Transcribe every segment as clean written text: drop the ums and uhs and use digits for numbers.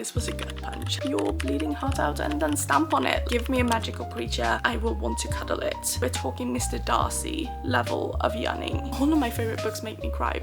This was a gut punch. Your bleeding heart out and then stamp on it. Give me a magical creature, I will want to cuddle it. We're talking Mr. Darcy level of yawning. One of my favorite books make me cry.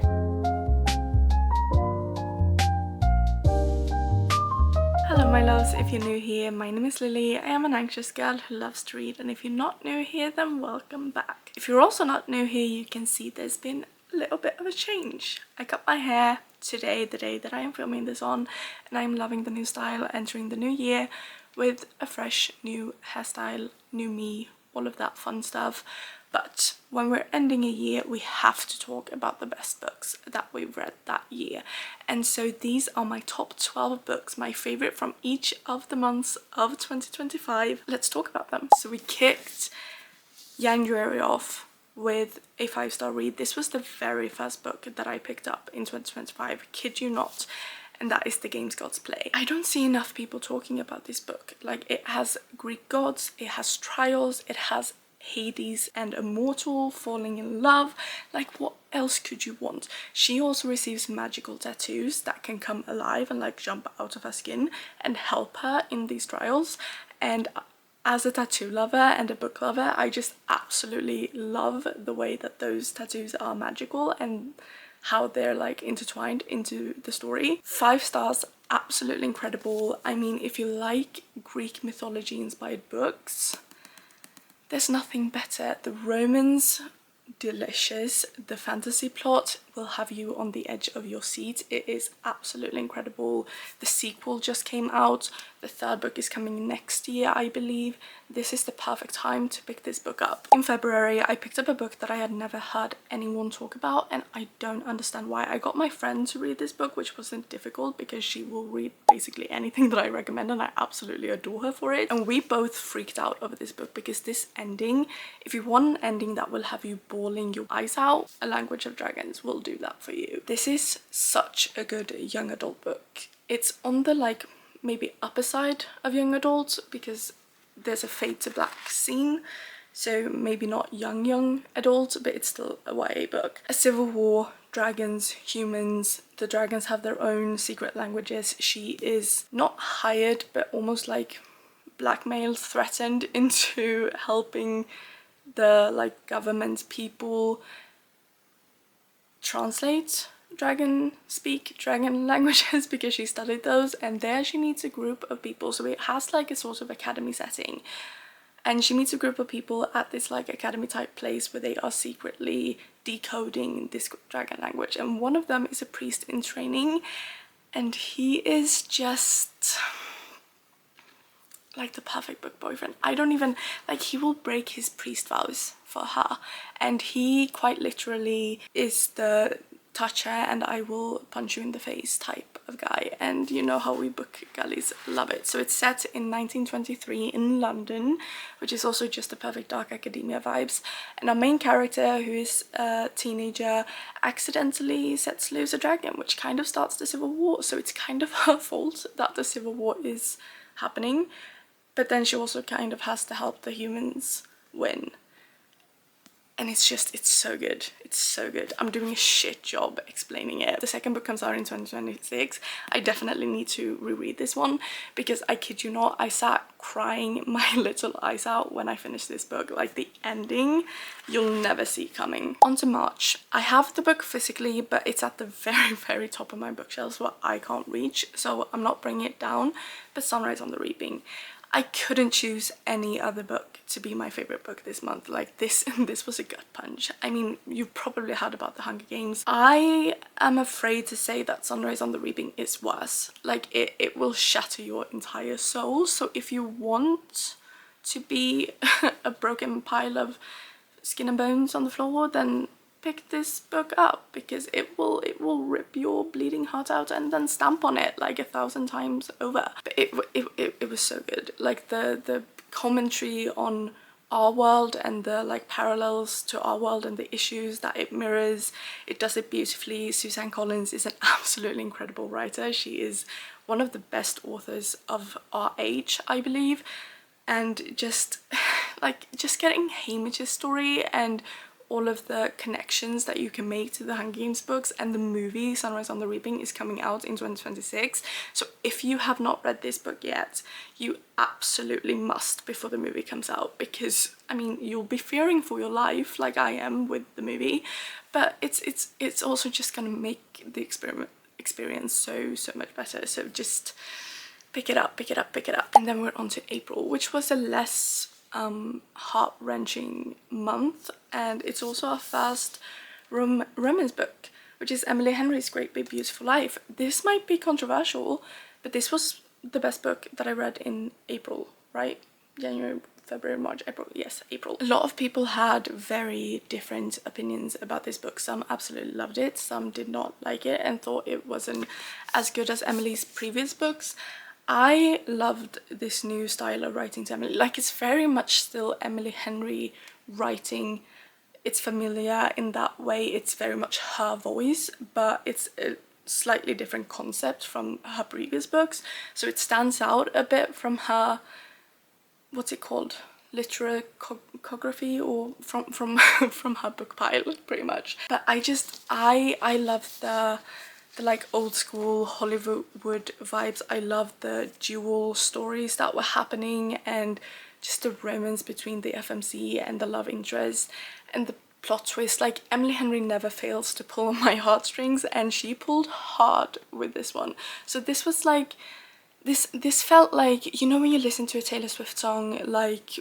Hello my loves, if you're new here, my name is Lily. I am an anxious girl who loves to read, and if you're not new here, then welcome back. If you're also not new here, you can see there's been a little bit of a change. I cut my hair today, the day that I am filming this on, and I'm loving the new style, entering the new year with a fresh new hairstyle, new me, all of that fun stuff. But when we're ending a year, we have to talk about the best books that we've read that year. And so these are my top 12 books, my favorite from each of the months of 2025. Let's talk about them. So we kicked January off with a 5-star read. This was the very first book that I picked up in 2025, kid you not, and that is The Games Gods Play. I don't see enough people talking about this book. Like, it has Greek gods, it has trials, it has Hades and a mortal falling in love. Like, what else could you want? She also receives magical tattoos that can come alive and like jump out of her skin and help her in these trials. And as a tattoo lover and a book lover, I just absolutely love the way that those tattoos are magical and how they're like intertwined into the story. 5 stars, absolutely incredible. I mean, if you like Greek mythology inspired books, there's nothing better. The romance, delicious. The fantasy plot will have you on the edge of your seat. It is absolutely incredible. The sequel just came out. The 3rd book is coming next year, I believe. This is the perfect time to pick this book up. In February, I picked up a book that I had never heard anyone talk about, and I don't understand why. I got my friend to read this book, which wasn't difficult because she will read basically anything that I recommend, and I absolutely adore her for it. And we both freaked out over this book because this ending, if you want an ending that will have you bawling your eyes out, A Language of Dragons will do that for you. This is such a good young adult book. It's on the like maybe upper side of young adults because there's a fade to black scene, so maybe not young adult, but it's still a YA book. A civil war, dragons, humans. The dragons have their own secret languages. She is not hired but almost like blackmailed, threatened into helping the like government people translate dragon languages because she studied those, and there she meets a group of people. So it has like a sort of academy setting, and she meets a group of people at this like academy type place where they are secretly decoding this dragon language, and one of them is a priest in training, and he is just like the perfect book boyfriend. I don't even like, he will break his priest vows for her, and he quite literally is the touch her and I will punch you in the face type of guy, and you know how we book girlies love it. So it's set in 1923 in London, which is also just the perfect dark academia vibes, and our main character, who is a teenager, accidentally sets loose a dragon, which kind of starts the civil war. So it's kind of her fault that the civil war is happening, but then she also kind of has to help the humans win. And it's so good. It's so good. I'm doing a shit job explaining it. The 2nd book comes out in 2026. I definitely need to reread this one because I kid you not, I sat crying my little eyes out when I finished this book. Like, the ending, you'll never see coming. On to March. I have the book physically, but it's at the very top of my bookshelves where I can't reach, so I'm not bringing it down. But Sunrise on the Reaping. I couldn't choose any other book to be my favorite book this month. Like, this was a gut punch. I mean, you've probably heard about the Hunger Games. I am afraid to say that Sunrise on the Reaping is worse. Like, it will shatter your entire soul. So if you want to be a broken pile of skin and bones on the floor, then pick this book up because it will rip your bleeding heart out and then stamp on it like 1,000 times over. But it was so good. Like, the commentary on our world and the like parallels to our world and the issues that it mirrors, it does it beautifully. Suzanne Collins is an absolutely incredible writer. She is one of the best authors of our age, I believe, and just getting Hamish's story and all of the connections that you can make to the Hunger Games books, and the movie Sunrise on the Reaping is coming out in 2026. So if you have not read this book yet, you absolutely must before the movie comes out, because I mean, you'll be fearing for your life like I am with the movie, but it's also just gonna make the experience so much better. So just pick it up. And then we're on to April, which was a less heart-wrenching month, and it's also our first romance book, which is Emily Henry's Great Big Beautiful Life. This might be controversial, but this was the best book that I read in April, right? January, February, March, April. Yes, April. A lot of people had very different opinions about this book. Some absolutely loved it, some did not like it and thought it wasn't as good as Emily's previous books. I loved this new style of writing to Emily. Like, it's very much still Emily Henry writing. It's familiar in that way. It's very much her voice, but it's a slightly different concept from her previous books. So it stands out a bit from her, what's it called? Literary or from her book pile, pretty much. But I love the like old school Hollywood vibes. I love the dual stories that were happening, and just the romance between the FMC and the love interest, and the plot twist. Like, Emily Henry never fails to pull on my heartstrings, and she pulled hard with this one. So this was like, this felt like, you know, when you listen to a Taylor Swift song, like,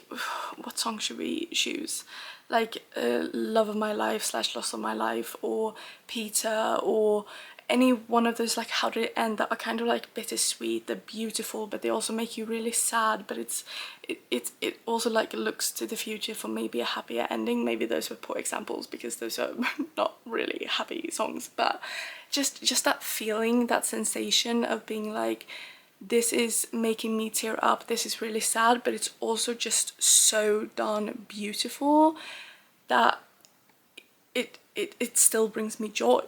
what song should we choose? Like Love of My Life / Loss of My Life, or Peter, or any one of those, like, How Did It End, that are kind of like bittersweet. They're beautiful, but they also make you really sad, but it also like looks to the future for maybe a happier ending. Maybe those were poor examples, because those are not really happy songs, but just that feeling, that sensation of being like, this is making me tear up, this is really sad, but it's also just so darn beautiful that it still brings me joy.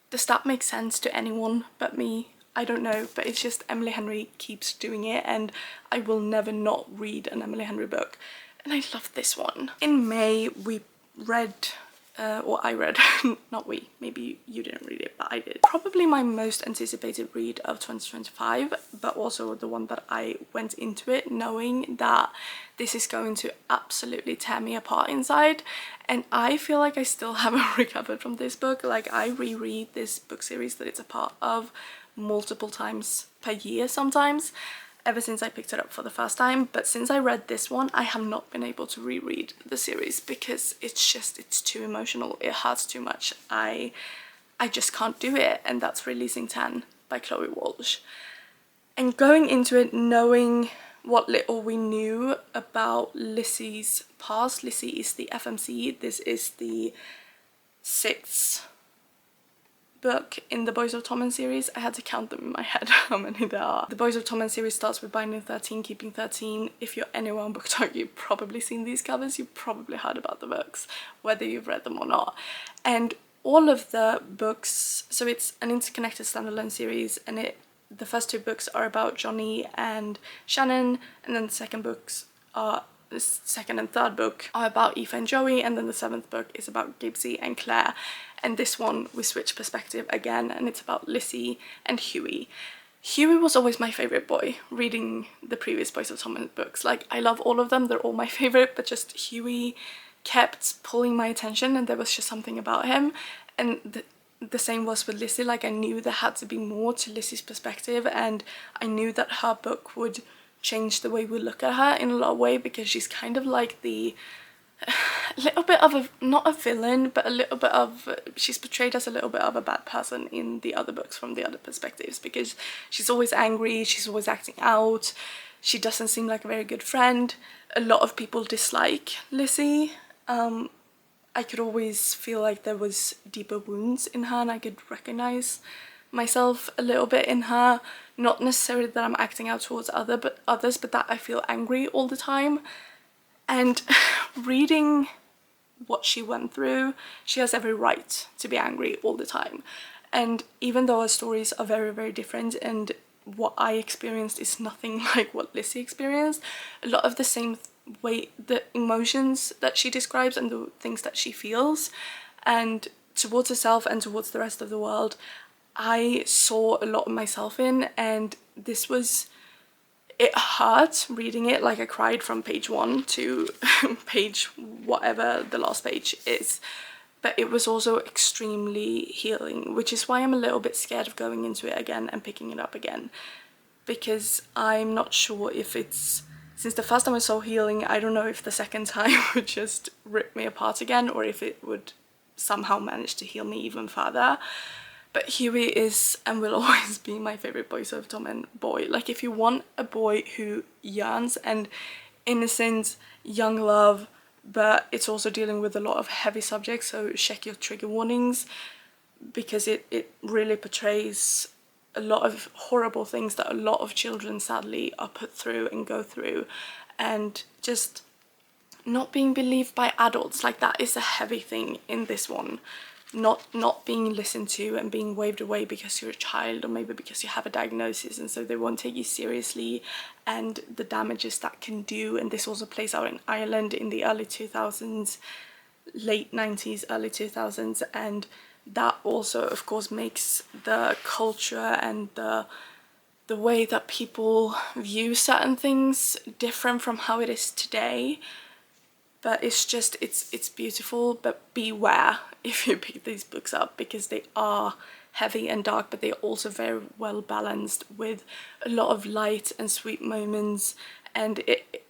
Does that make sense to anyone but me? I don't know, but it's just Emily Henry keeps doing it, and I will never not read an Emily Henry book. And I love this one. In May we read, or I read, not we, maybe you didn't read it, but I did. Probably my most anticipated read of 2025, but also the one that I went into it knowing that this is going to absolutely tear me apart inside. And I feel like I still haven't recovered from this book. Like, I reread this book series that it's a part of multiple times per year sometimes, ever since I picked it up for the first time. But since I read this one, I have not been able to reread the series, because it's too emotional. It hurts too much. I just can't do it. And that's Releasing 10 by Chloe Walsh. And going into it knowing what little we knew about Lissy's past. Lissy is the FMC. This is the 6th book in the Boys of Tommen series. I had to count them in my head how many there are. The Boys of Tommen series starts with Binding 13, Keeping 13. If you're anywhere on BookTok, you've probably seen these covers. You've probably heard about the books, whether you've read them or not. And all of the books, so it's an interconnected standalone series, and the first 2 books are about Johnny and Shannon, and then the second and third book are about Aoife and Joey, and then the 7th book is about Gibbsy and Claire. And this one we switch perspective again, and it's about Lissy and Hughie. Hughie was always my favourite boy, reading the previous Boys of Tommen books. Like, I love all of them, they're all my favourite, but just Hughie kept pulling my attention, and there was just something about him. And the same was with Lissy. Like, I knew there had to be more to Lissy's perspective, and I knew that her book would change the way we look at her in a lot of ways, because she's kind of like a little bit of not a villain, but a little bit of, she's portrayed as a little bit of a bad person in the other books from the other perspectives, because she's always angry, she's always acting out, she doesn't seem like a very good friend. A lot of people dislike Lissy. I could always feel like there was deeper wounds in her, and I could recognize myself a little bit in her. Not necessarily that I'm acting out towards others, but that I feel angry all the time. And reading what she went through, she has every right to be angry all the time. And even though our stories are very, very different, and what I experienced is nothing like what Lissy experienced, a lot of the same the emotions that she describes and the things that she feels, and towards herself and towards the rest of the world, I saw a lot of myself in. And this was, it hurt reading it. Like, I cried from page 1 to page whatever the last page is, but it was also extremely healing, which is why I'm a little bit scared of going into it again and picking it up again, because I'm not sure if it's, since the first time I saw healing, I don't know if the second time would just rip me apart again, or if it would somehow manage to heal me even further. But Huey is and will always be my favorite boy sort of Tom boy. Like, if you want a boy who yearns and innocent young love, but it's also dealing with a lot of heavy subjects, so check your trigger warnings, because it really portrays a lot of horrible things that a lot of children sadly are put through and go through, and just not being believed by adults. Like, that is a heavy thing in this one. Not being listened to and being waved away because you're a child, or maybe because you have a diagnosis and so they won't take you seriously, and the damages that can do. And this also plays out in Ireland in the early 2000s, late 90s, early 2000s, and that also of course makes the culture and the way that people view certain things different from how it is today. But it's just, it's beautiful. But beware if you pick these books up, because they are heavy and dark, but they're also very well balanced with a lot of light and sweet moments. And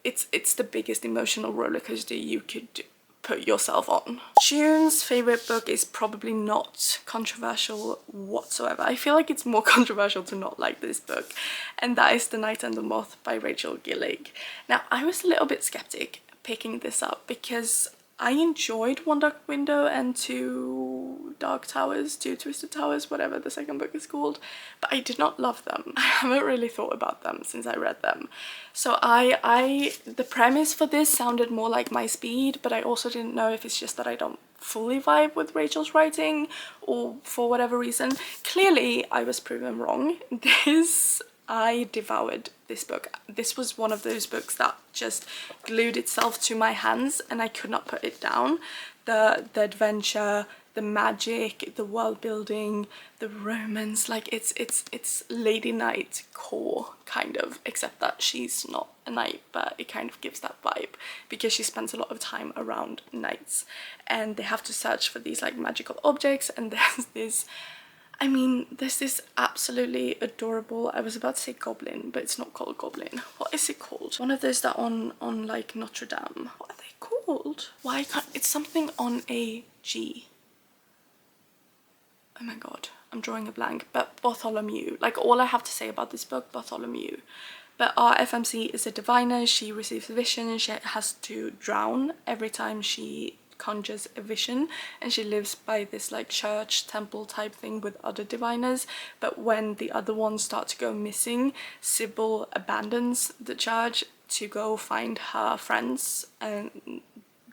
it's the biggest emotional roller coaster you could put yourself on. June's favorite book is probably not controversial whatsoever. I feel like it's more controversial to not like this book, and that is The Night and the Moth by Rachel Gillig. Now, I was a little bit skeptic picking this up because I enjoyed One Dark Window and Two Twisted Towers, whatever the second book is called, but I did not love them. I haven't really thought about them since I read them. So the premise for this sounded more like my speed, but I also didn't know if it's just that I don't fully vibe with Rachel's writing, or for whatever reason. Clearly, I was proven wrong. I devoured this book. This was one of those books that just glued itself to my hands and I could not put it down. The adventure, the magic, the world building, the romance, like it's Lady Knight core kind of, except that she's not a knight, but it kind of gives that vibe because she spends a lot of time around knights and they have to search for these like magical objects. And there's this absolutely adorable, I was about to say goblin, but it's not called goblin. What is it called? One of those that on like Notre Dame. What are they called? Why can't, it's something on a G. Oh my god, I'm drawing a blank. But Bartholomew. Like, all I have to say about this book, Bartholomew. But our FMC is a diviner. She receives a vision and she has to drown every time she conjures a vision, and she lives by this like church temple type thing with other diviners. But when the other ones start to go missing, Sybil abandons the church to go find her friends that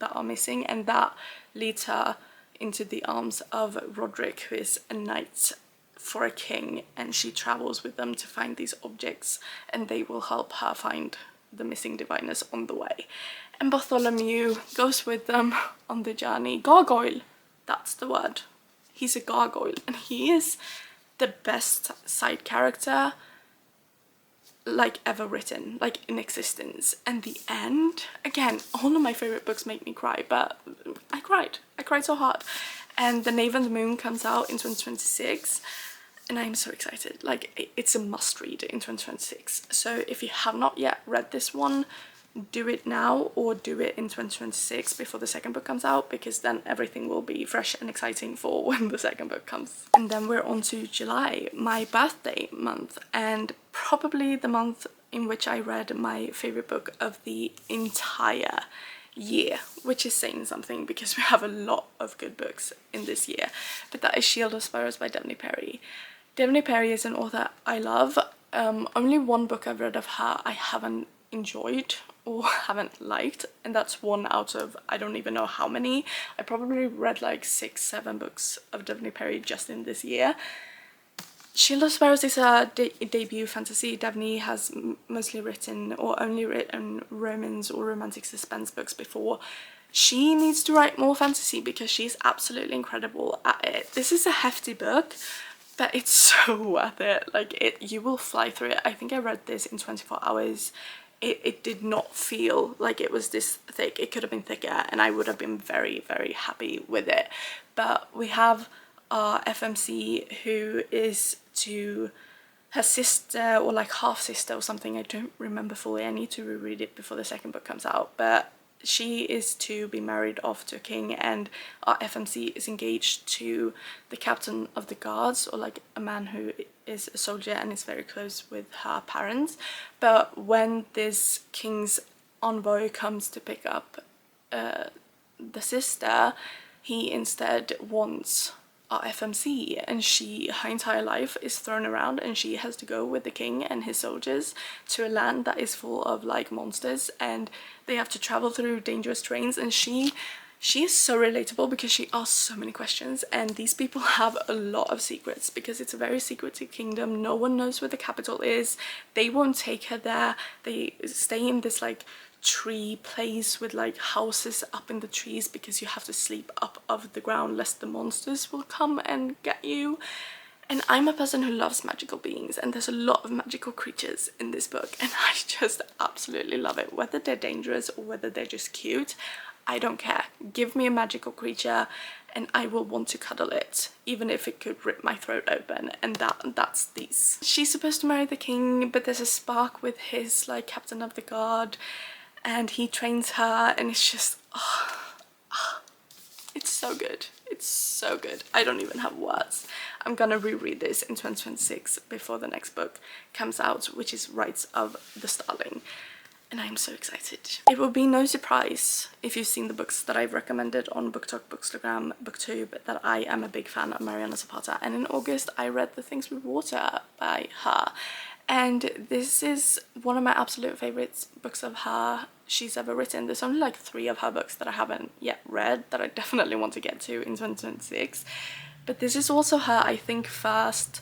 are missing, and that leads her into the arms of Roderick, who is a knight for a king, and she travels with them to find these objects, and they will help her find the missing diviners on the way. And Bartholomew goes with them on the journey. Gargoyle, that's the word. He's a gargoyle, and he is the best side character like ever written, like in existence. And the end, again, all of my favorite books make me cry, but I cried so hard. And The Knave and the Moon comes out in 2026, and I'm so excited. Like, it's a must read in 2026. So if you have not yet read this one, do it now or do it in 2026 before the second book comes out, because then everything will be fresh and exciting for when the second book comes. And then we're on to July, my birthday month, and probably the month in which I read my favorite book of the entire year, which is saying something because we have a lot of good books in this year. But that is Shield of Sparrows by Devney Perry. Devney Perry is an author I love. Only one book I've read of her I haven't enjoyed or haven't liked, and that's one out of I don't even know how many. I probably read like 6-7 books of Devney Perry just in this year. Shield of Sparrows is her debut fantasy. Daphne has mostly written or only written romance or romantic suspense books before. She needs to write more fantasy because she's absolutely incredible at it. This is a hefty book, but it's so worth it. Like, you will fly through it. I think I read this in 24 hours. It did not feel like it was this thick. It could have been thicker and I would have been very, very happy with it. But we have our FMC, who is to her sister or like half sister or something. I don't remember fully. I need to reread it before the second book comes out. But she is to be married off to a king, and our FMC is engaged to the captain of the guards, or like a man who is a soldier and is very close with her parents. But when this king's envoy comes to pick up the sister, he instead wants our FMC, and her entire life is thrown around and she has to go with the king and his soldiers to a land that is full of like monsters, and they have to travel through dangerous terrains. And she is so relatable because she asks so many questions, and these people have a lot of secrets because it's a very secretive kingdom. No one knows where the capital is. They won't take her there. They stay in this like tree place with like houses up in the trees because you have to sleep up off the ground lest the monsters will come and get you. And I'm a person who loves magical beings, and there's a lot of magical creatures in this book, and I just absolutely love it. Whether they're dangerous or whether they're just cute, I don't care. Give me a magical creature and I will want to cuddle it, even if it could rip my throat open, and that's these. She's supposed to marry the king, but there's a spark with his like captain of the guard, and he trains her, and it's just it's so good. It's so good. I don't even have words. I'm gonna reread this in 2026 before the next book comes out, which is Rites of the Starling, and I'm so excited. It will be no surprise if you've seen the books that I've recommended on BookTok, Bookstagram, BookTube, that I am a big fan of Mariana Zapata, and in August I read The Things We Water by her. And this is one of my absolute favorites books of her she's ever written. There's only like 3 of her books that I haven't yet read that I definitely want to get to in 2026. But this is also her, I think, first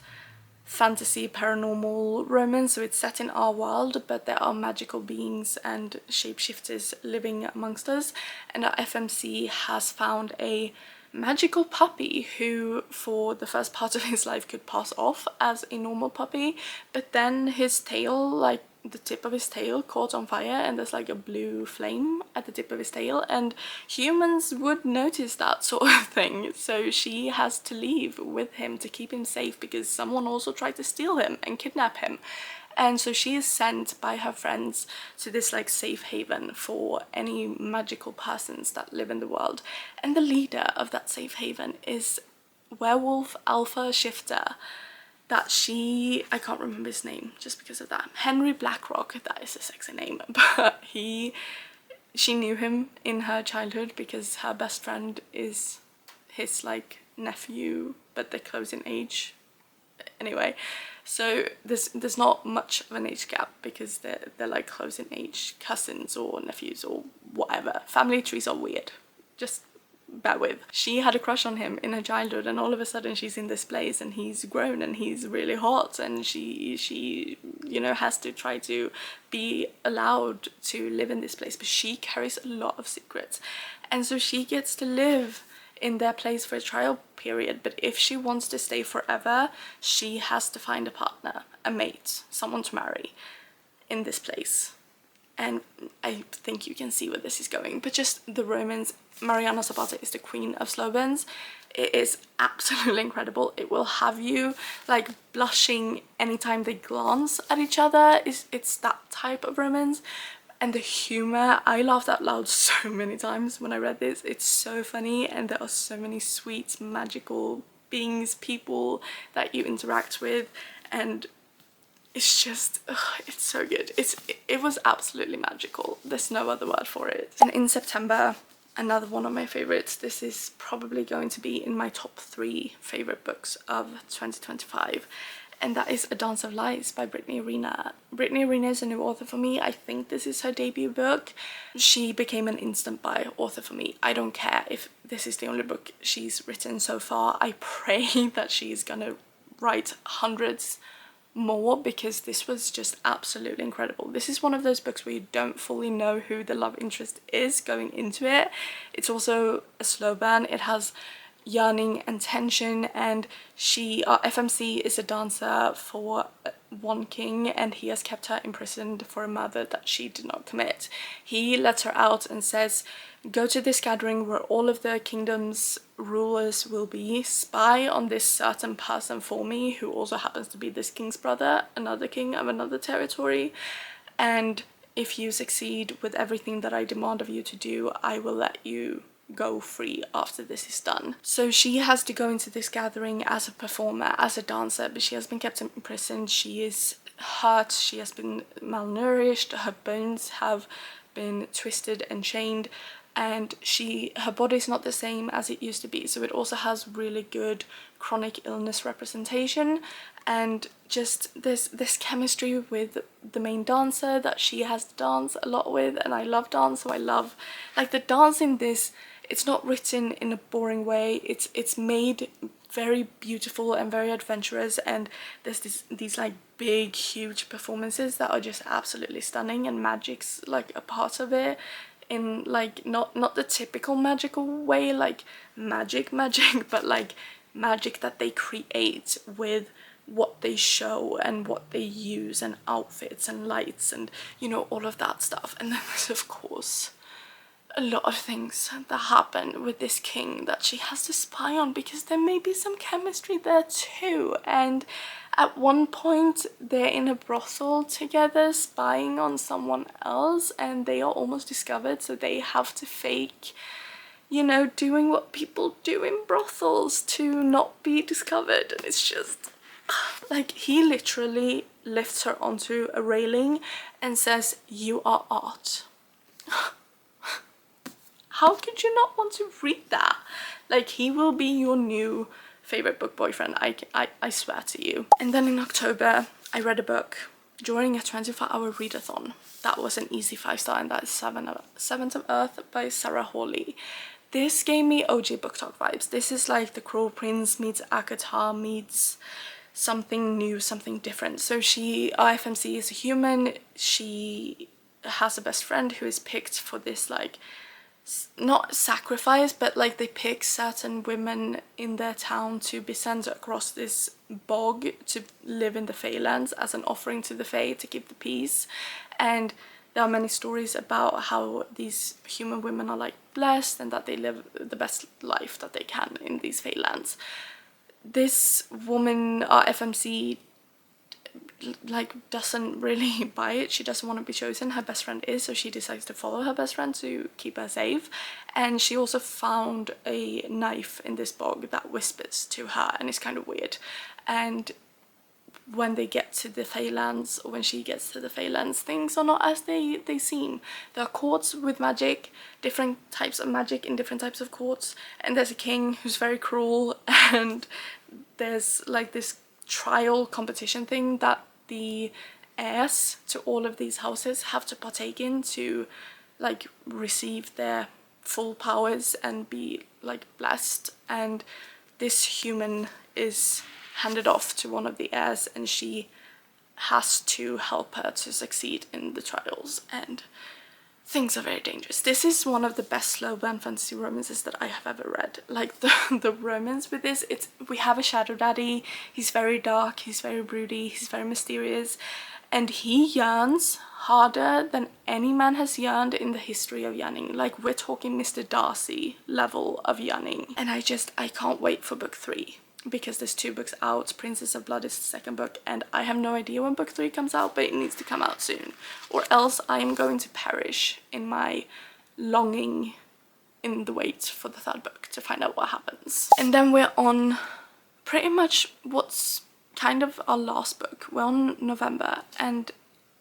fantasy paranormal romance. So it's set in our world, but there are magical beings and shapeshifters living amongst us. And our FMC has found a magical puppy who for the first part of his life could pass off as a normal puppy, but then his tail, like the tip of his tail, caught on fire, and there's like a blue flame at the tip of his tail, and humans would notice that sort of thing. So she has to leave with him to keep him safe because someone also tried to steal him and kidnap him. And so she is sent by her friends to this like safe haven for any magical persons that live in the world. And the leader of that safe haven is werewolf alpha shifter that I can't remember his name just because of that. Henry Blackrock, that is a sexy name, but she knew him in her childhood because her best friend is his like nephew, but they're close in age. Anyway, so there's not much of an age gap because they're like close in age cousins or nephews or whatever. Family trees are weird, just bear with. She had a crush on him in her childhood, and all of a sudden she's in this place and he's grown and he's really hot, and she you know has to try to be allowed to live in this place, but she carries a lot of secrets, and so she gets to live in their place for a trial period. But if she wants to stay forever, she has to find a partner, a mate, someone to marry in this place. And I think you can see where this is going. But just the romance, Mariana Zapata is the queen of slow burns. It is absolutely incredible. It will have you like blushing anytime they glance at each other. It's that type of romance. And the humor, I laughed out loud so many times when I read this. It's so funny, and there are so many sweet magical beings, people that you interact with, and it's just it's so good. It was absolutely magical. There's no other word for it. And in September, another one of my favorites. This is probably going to be in my top 3 favorite books of 2025. And that is A Dance of Lies by Brittany Arena. Brittany Arena is a new author for me. I think this is her debut book. She became an instant buy author for me. I don't care if this is the only book she's written so far. I pray that she's gonna write hundreds more, because this was just absolutely incredible. This is one of those books where you don't fully know who the love interest is going into it. It's also a slow burn. It has yearning and tension, and FMC is a dancer for one king, and he has kept her imprisoned for a murder that she did not commit. He lets her out and says, go to this gathering where all of the kingdom's rulers will be, spy on this certain person for me, who also happens to be this king's brother, another king of another territory, and if you succeed with everything that I demand of you to do, I will let you go free after this is done. So she has to go into this gathering as a performer, as a dancer, but she has been kept imprisoned. She is hurt, she has been malnourished, her bones have been twisted and chained, and her body's not the same as it used to be. So it also has really good chronic illness representation, and just this chemistry with the main dancer that she has to dance a lot with. And I love dance, so I love like the dance in this. It's not written in a boring way. It's made very beautiful and very adventurous, and there's these like big huge performances that are just absolutely stunning, and magic's like a part of it, in like not the typical magical way, like magic, but like magic that they create with what they show and what they use, and outfits and lights and, you know, all of that stuff. And then there's of course a lot of things that happen with this king that she has to spy on, because there may be some chemistry there too. And at one point they're in a brothel together spying on someone else, and they are almost discovered, so they have to fake, you know, doing what people do in brothels to not be discovered. And it's just like, he literally lifts her onto a railing and says, you are art. How could you not want to read that? Like, he will be your new favorite book boyfriend, I swear to you. And then in October I read a book during a 24-hour readathon. That was an easy 5-star, and that is Seventh of Earth by Sarah Hawley. This gave me OG Book Talk vibes. This is like The Cruel Prince meets ACOTAR meets something new, something different. So FMC is a human. She has a best friend who is picked for this, like, not sacrifice, but like they pick certain women in their town to be sent across this bog to live in the Feylands as an offering to the Fey to keep the peace. And there are many stories about how these human women are like blessed, and that they live the best life that they can in these Feylands. This woman, FMC, like doesn't really buy it. She doesn't want to be chosen. Her best friend is, so she decides to follow her best friend to keep her safe. And she also found a knife in this bog that whispers to her, and it's kind of weird. And when they get to the Feylands, or when she gets to the Feylands, things are not as they seem. There are courts with magic, different types of magic in different types of courts, and there's a king who's very cruel, and there's like this trial competition thing that the heirs to all of these houses have to partake in to like receive their full powers and be like blessed. And this human is handed off to one of the heirs, and she has to help her to succeed in the trials, and things are very dangerous. This is one of the best slow burn fantasy romances that I have ever read. Like the romance with this, we have a shadow daddy. He's very dark, he's very broody, he's very mysterious, and he yearns harder than any man has yearned in the history of yearning. Like, we're talking Mr. Darcy level of yearning. And I can't wait for book 3. Because there's 2 books out. Princess of Blood is the second book, and I have no idea when book 3 comes out, but it needs to come out soon, or else I am going to perish in my longing in the wait for the 3rd book to find out what happens. And then we're on pretty much what's kind of our last book. We're on November, and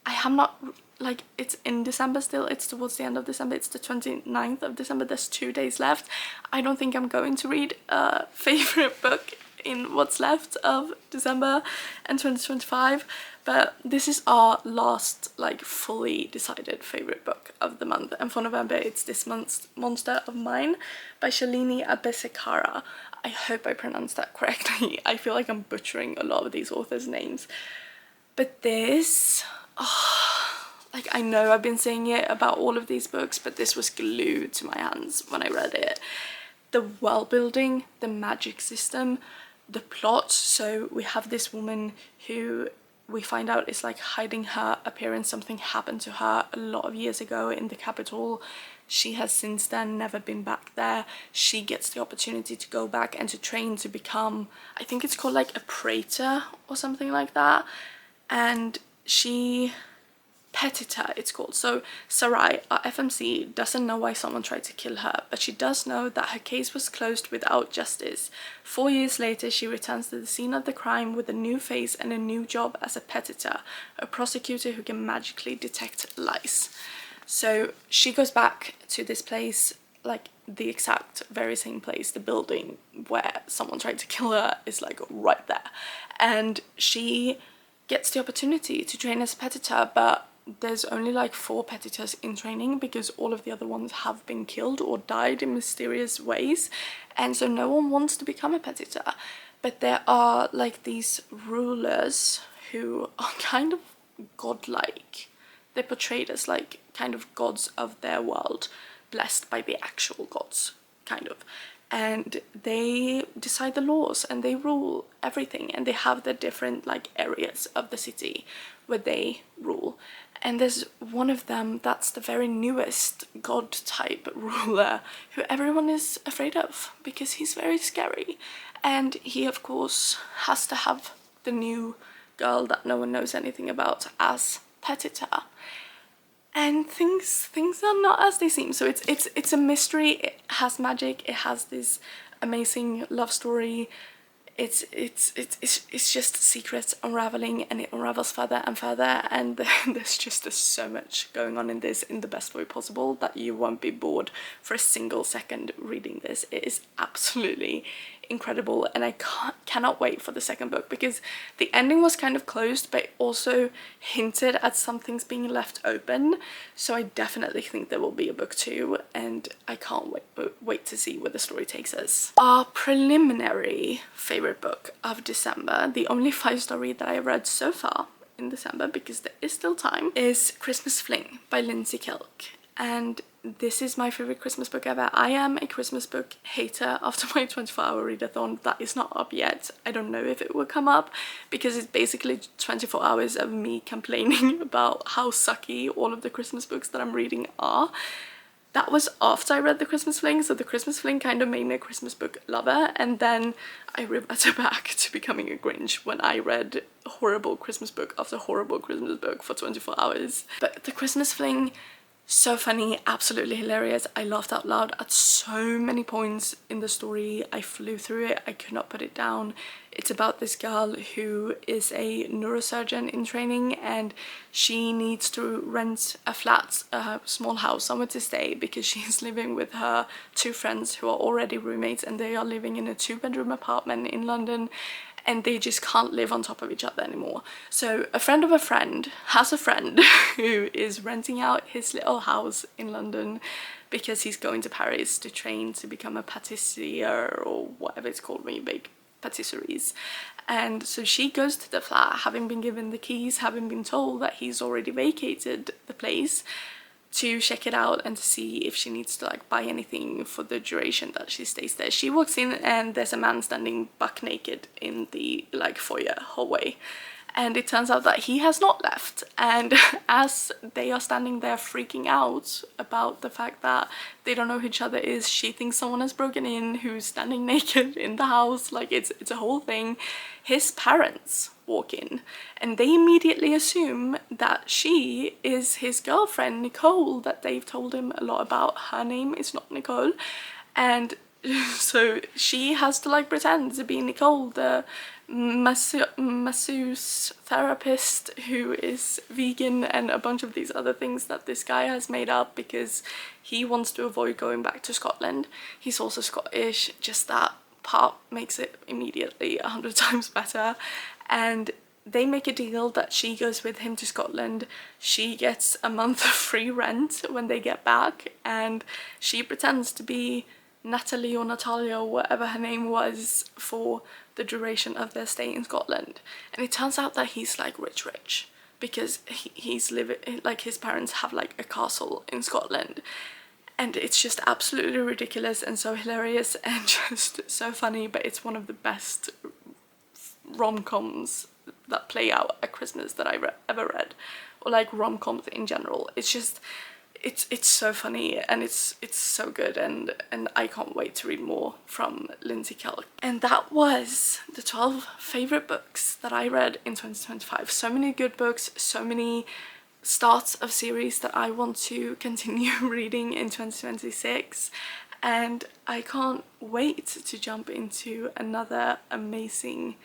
I have not, like, it's in December still. It's towards the end of December. It's the 29th of December. There's 2 days left. I don't think I'm going to read a favorite book in what's left of December and 2025. But this is our last like fully decided favorite book of the month, and for November it's this month's Monster of Mine by Shalini Abesekara. I hope I pronounced that correctly. I feel like I'm butchering a lot of these authors' names. But this, like, I know I've been saying it about all of these books, but this was glued to my hands when I read it. The world building, the magic system, the plot. So we have this woman who we find out is like hiding her appearance. Something happened to her a lot of years ago in the capital. She has since then never been back there. She gets the opportunity to go back and to train to become, I think it's called like a praetor or something like that. And she, petitor it's called. So Sarai, our FMC, doesn't know why someone tried to kill her, but she does know that her case was closed without justice. 4 years later, she returns to the scene of the crime with a new face and a new job as a petitor, a prosecutor who can magically detect lies. So she goes back to this place, like the exact very same place. The building where someone tried to kill her is like right there, and she gets the opportunity to train as a petitor, but there's only like 4 petitors in training because all of the other ones have been killed or died in mysterious ways, and so no one wants to become a petitor. But there are like these rulers who are kind of godlike. They're portrayed as like kind of gods of their world, blessed by the actual gods, kind of. And they decide the laws and they rule everything, and they have the different like areas of the city where they rule. And there's one of them that's the very newest god type ruler who everyone is afraid of because he's very scary. And he of course has to have the new girl that no one knows anything about as petitor. And things are not as they seem. So it's a mystery. It has magic. It has this amazing love story. It's just secrets unraveling, and it unravels further and further, and there's so much going on in this in the best way possible that you won't be bored for a single second reading this. It is absolutely incredible, and I cannot wait for the second book because the ending was kind of closed but also hinted at some things being left open. So I definitely think there will be a book 2, and I can't wait to see where the story takes us. Our preliminary favorite book of December, the only 5-star read that I read so far in December because there is still time, is Christmas Fling by Lindsay Kelk. And this is my favorite Christmas book ever. I am a Christmas book hater after my 24-hour readathon. That is not up yet. I don't know if it will come up because it's basically 24 hours of me complaining about how sucky all of the Christmas books that I'm reading are. That was after I read the Christmas Fling, so the Christmas Fling kind of made me a Christmas book lover, and then I reverted back to becoming a Grinch when I read horrible Christmas book after horrible Christmas book for 24 hours. But the Christmas Fling, so funny, absolutely hilarious. I laughed out loud at so many points in the story. I flew through it. I could not put it down. It's about this girl who is a neurosurgeon in training, and she needs to rent a flat, a small house, somewhere to stay because she's living with her 2 friends who are already roommates, and they are living in a 2-bedroom apartment in London, and they just can't live on top of each other anymore. So a friend of a friend has a friend who is renting out his little house in London because he's going to Paris to train to become a patissier or whatever it's called when you bake patisseries. And so she goes to the flat, having been given the keys, having been told that he's already vacated the place, to check it out and to see if she needs to like buy anything for the duration that she stays there. She walks in and there's a man standing buck naked in the like foyer hallway, and it turns out that he has not left. And as they are standing there freaking out about the fact that they don't know who each other is, she thinks someone has broken in who's standing naked in the house. Like it's a whole thing. His parents walk in and they immediately assume that she is his girlfriend Nicole that they've told him a lot about. Her name is not Nicole, and so she has to like pretend to be Nicole, the masseuse therapist who is vegan and a bunch of these other things that this guy has made up because he wants to avoid going back to Scotland. He's also Scottish, just that part makes it immediately 100 times better. And they make a deal that she goes with him to Scotland. She gets a month of free rent when they get back, and she pretends to be Natalie or Natalia or whatever her name was for the duration of their stay in Scotland. And it turns out that he's like rich because he's living, like his parents have like a castle in Scotland. And it's just absolutely ridiculous and so hilarious and just so funny, but it's one of the best rom-coms that play out at Christmas that I ever read, or like rom-coms in general. It's just, it's so funny and it's so good, and I can't wait to read more from Lindsay Kelk. And that was the 12 favorite books that I read in 2025. So many good books, so many starts of series that I want to continue reading in 2026, and I can't wait to jump into another amazing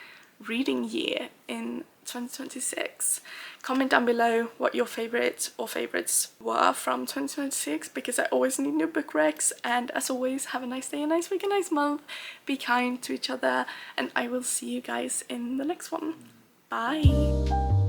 reading year in 2026. Comment down below what your favorites were from 2026, because I always need new book recs. And as always, have a nice day, a nice week, a nice month. Be kind to each other, and I will see you guys in the next one. Bye.